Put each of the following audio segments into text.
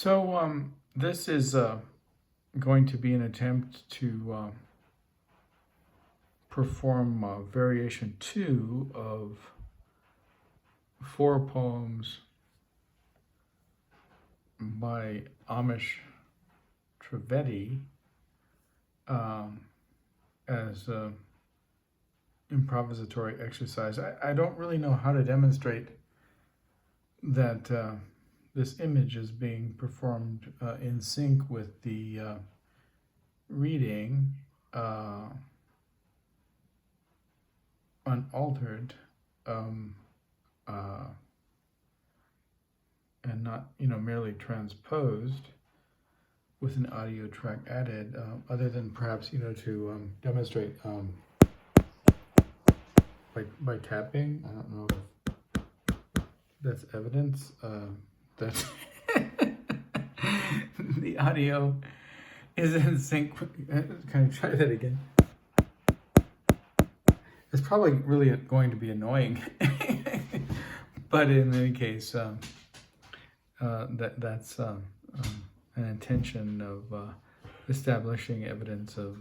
This is going to be an attempt to perform variation 2 of 4 poems by Amish Trivedi as an improvisatory exercise. I don't really know how to demonstrate that this image is being performed in sync with the reading unaltered and not merely transposed with an audio track added, other than perhaps to demonstrate by tapping. I don't know if that's evidence that the audio is in sync. Can I try that again? It's probably really going to be annoying, but in any case, that's an intention of establishing evidence of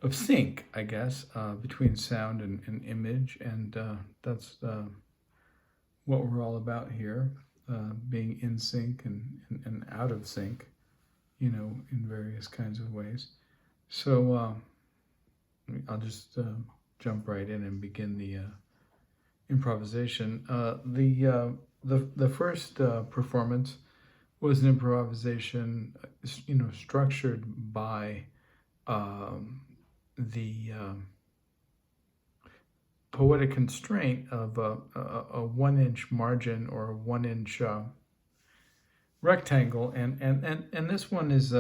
sync, I guess, between sound and image, and that's what we're all about here, being in sync and out of sync, in various kinds of ways. So I'll just jump right in and begin the improvisation. The first performance was an improvisation, structured by the poetic constraint of a 1-inch margin or a 1-inch rectangle, and this one is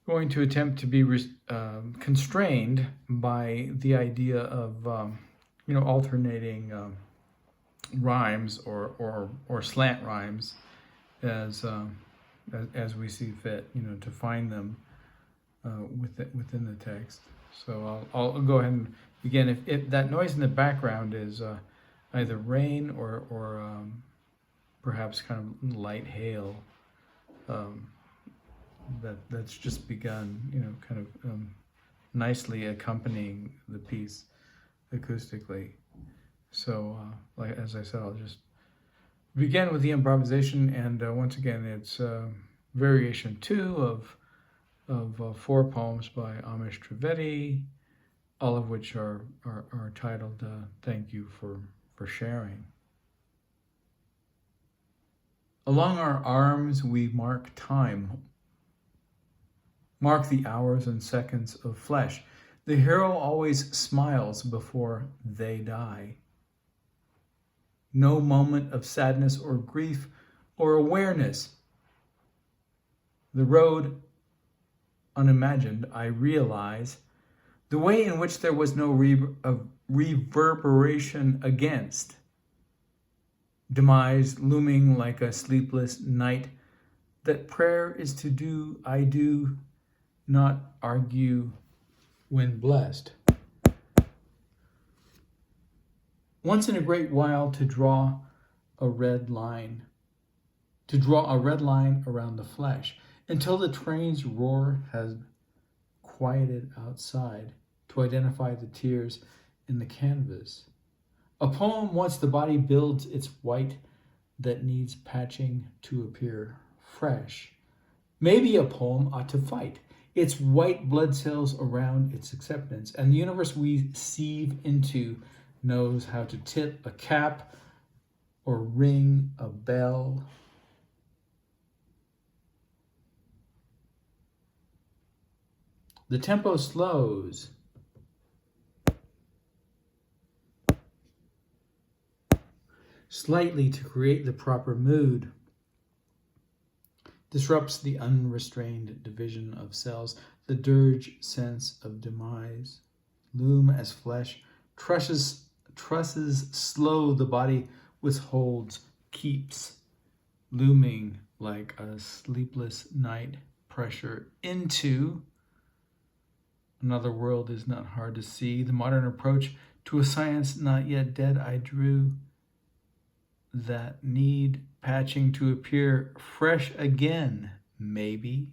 going to attempt to be constrained by the idea of alternating rhymes or slant rhymes as we see fit, to find them within the text. So I'll go ahead and begin. If that noise in the background is either rain or perhaps kind of light hail, that's just begun, kind of nicely accompanying the piece acoustically. So, as I said, I'll just begin with the improvisation, and once again, it's variation 2 of 4 poems by Amish Trivedi, all of which are titled "Thank You for Sharing." Along our arms we mark time, mark the hours and seconds of flesh. The hero always smiles before they die. No moment of sadness or grief or awareness. The road unimagined, I realize, the way in which there was no reverberation against. Demise looming like a sleepless night. That prayer is to do, I do not argue when blessed. Once in a great while to draw a red line around the flesh, until the train's roar has quieted outside, to identify the tears in the canvas. A poem once the body builds its white that needs patching to appear fresh. Maybe a poem ought to fight its white blood cells around its acceptance, and the universe we sieve into knows how to tip a cap or ring a bell. The tempo slows. Slightly to create the proper mood. Disrupts the unrestrained division of cells, the dirge sense of demise. Loom as flesh, trusses slow the body withholds, keeps. Looming like a sleepless night, pressure into. Another world is not hard to see. The modern approach to a science not yet dead, I drew. that need patching to appear fresh again, maybe,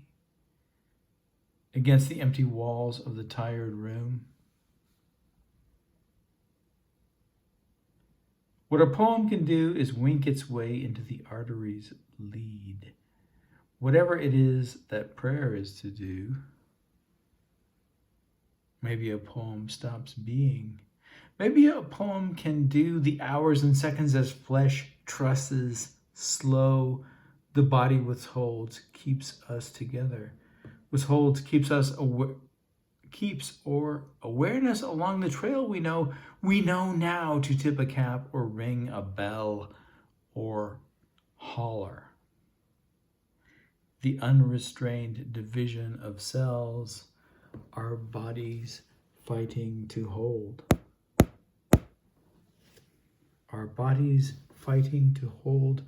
against the empty walls of the tired room. What a poem can do is wink its way into the arteries' lead. Whatever it is that prayer is to do, maybe a poem stops being. Maybe a poem can do the hours and seconds as flesh trusses slow, the body withholds, keeps us together. Withholds, keeps us awareness along the trail we know now to tip a cap or ring a bell or holler. The unrestrained division of cells, our bodies fighting to hold. Our bodies fighting to hold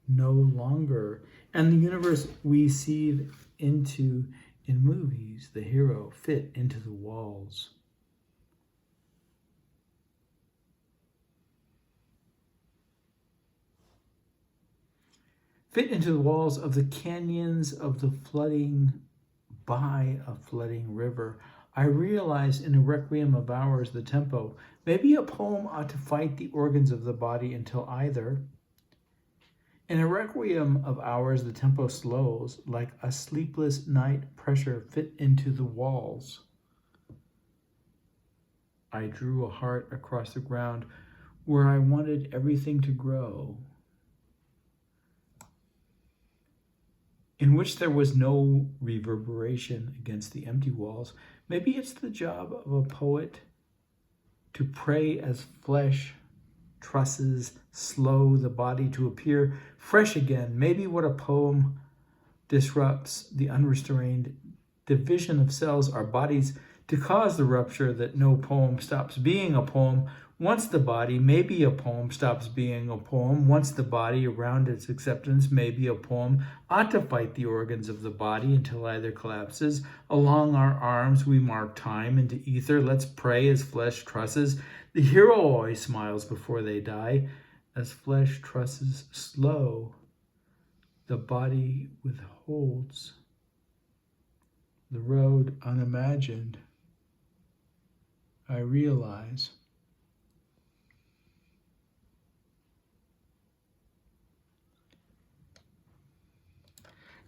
no longer. And the universe we see into in movies, the hero fit into the walls. Fit into the walls of the canyons of the flooding by a flooding river. I realized in a requiem of hours the tempo. Maybe a poem ought to fight the organs of the body until either. In a requiem of hours the tempo slows like a sleepless night pressure fit into the walls. I drew a heart across the ground where I wanted everything to grow, in which there was no reverberation against the empty walls. Maybe it's the job of a poet to pray as flesh trusses slow the body to appear fresh again. Maybe what a poem disrupts the unrestrained division of cells, our bodies, to cause the rupture that no poem stops being a poem once the body, maybe a poem, stops being a poem. Once the body, around its acceptance, maybe a poem, ought to fight the organs of the body until either collapses. Along our arms we mark time into ether. Let's pray as flesh trusses. The hero always smiles before they die. As flesh trusses slow, the body withholds. The road unimagined, I realize.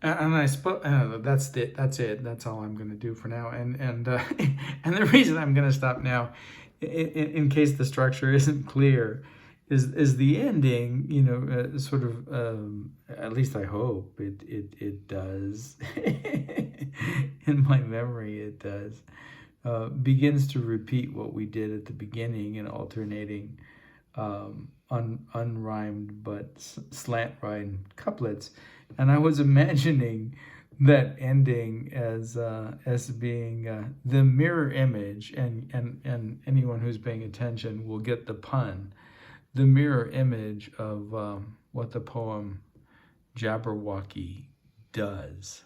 And I suppose that's it. That's all I'm going to do for now. And and the reason I'm going to stop now, in case the structure isn't clear, is the ending. You know, sort of. At least I hope it does. In my memory, it does. Begins to repeat what we did at the beginning in alternating unrhymed but slant rhymed couplets. And I was imagining that ending as being the mirror image, and anyone who's paying attention will get the pun, the mirror image of what the poem Jabberwocky does.